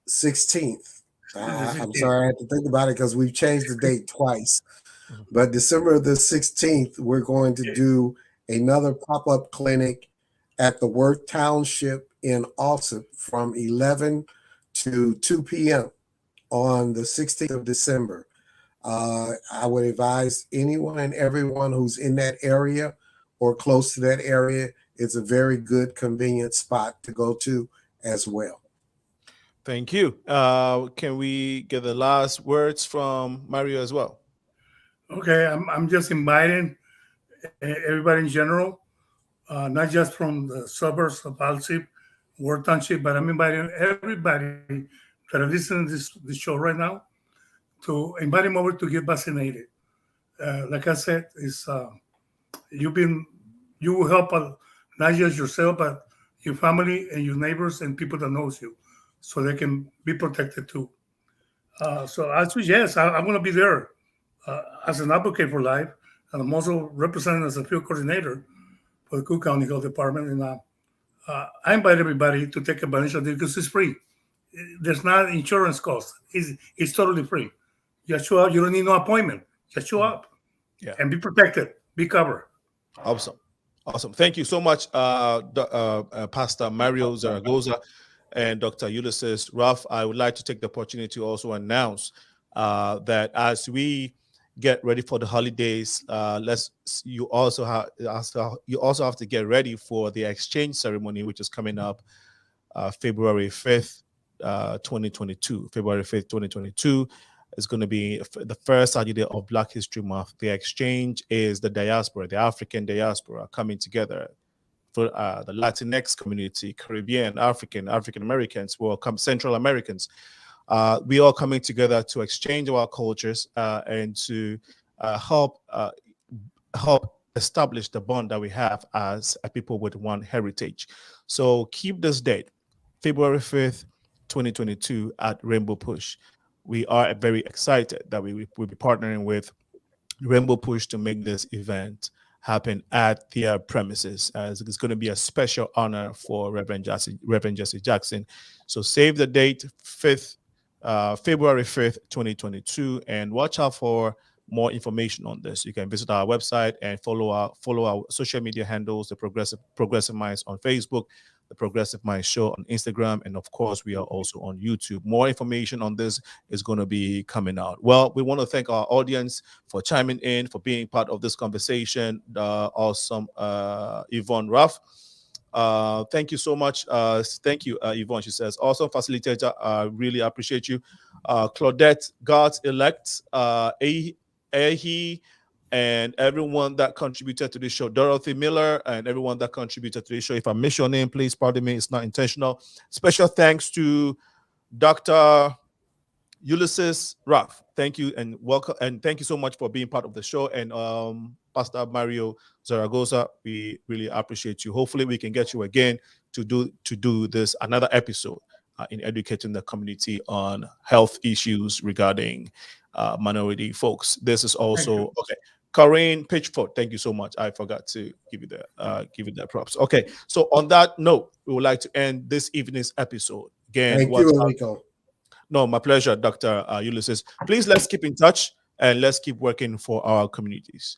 16th. I'm sorry, I had to think about it because we've changed the date twice. But December the 16th, we're going to do another pop-up clinic at the Worth Township in Alsip from 11 to 2 p.m. on the 16th of December. I would advise anyone and everyone who's in that area or close to that area. It's a very good, convenient spot to go to as well. Thank you. Can we get the last words from Mario as well? Okay, I'm just inviting everybody in general, not just from the suburbs of Alsip, Worth Township, but I'm inviting everybody that are listening to this show right now to invite them over to get vaccinated. Like I said, you will help not just yourself, but your family and your neighbors and people that knows you, so they can be protected too. So I suggest I'm going to be there as an advocate for life, and I'm also representing as a field coordinator for the Cook County Health Department. And I invite everybody to take advantage of it because it's free. There's not insurance cost. It's totally free. Just show up. You don't need no appointment. Just show up and be protected, be covered. Awesome. Thank you so much, Pastor Mario Zaragoza and Dr. Ulysses Ruff. I would like to take the opportunity to also announce that as we get ready for the holidays, you also have to get ready for the exchange ceremony, which is coming up February 5th, 2022. February 5th, 2022 is going to be the first Saturday of Black History Month. The exchange is the diaspora, the African diaspora coming together for the Latinx community, Caribbean, African Americans, Central Americans. We all coming together to exchange our cultures and to help establish the bond that we have as a people with one heritage. So keep this date, February 5th, 2022 at Rainbow Push. We are very excited that we will be partnering with Rainbow Push to make this event happen at their premises, as it's going to be a special honor for Reverend Jesse Jackson. So save the date, February 5th, 2022, and watch out for more information on this. You can visit our website and follow our social media handles, the Progressive Minds on Facebook, the Progressive Minds Show on Instagram, and of course, we are also on YouTube. More information on this is going to be coming out. Well, we want to thank our audience for chiming in, for being part of this conversation. Awesome, Yvonne Ruff. Thank you so much. Thank you, Yvonne. She says, awesome facilitator. Really appreciate you. Claudette, God's elect, Ahi, and everyone that contributed to this show, Dorothy Miller, and everyone that contributed to this show. If I miss your name, please pardon me. It's not intentional. Special thanks to Dr. Ulysses Ruff. Thank you and welcome, and thank you so much for being part of the show. And Pastor Mario Zaragoza, we really appreciate you. Hopefully, we can get you again to do this another episode in educating the community on health issues regarding minority folks. This is also okay. Corinne Pitchford, thank you so much. I forgot to give you the props. Okay, so on that note, we would like to end this evening's episode. Again, thank you, Enrico. No, my pleasure, Dr. Ulysses. Please, let's keep in touch and let's keep working for our communities.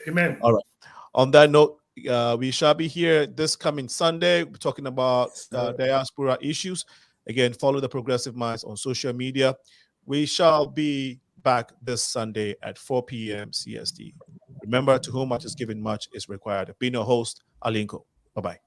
Amen. All right. On that note, we shall be here this coming Sunday. We're talking about diaspora issues. Again, follow the Progressive Minds on social media. We shall be back this Sunday at 4 p.m. CST. Remember, to whom much is given, much is required. Being your host, Alinko. Bye-bye.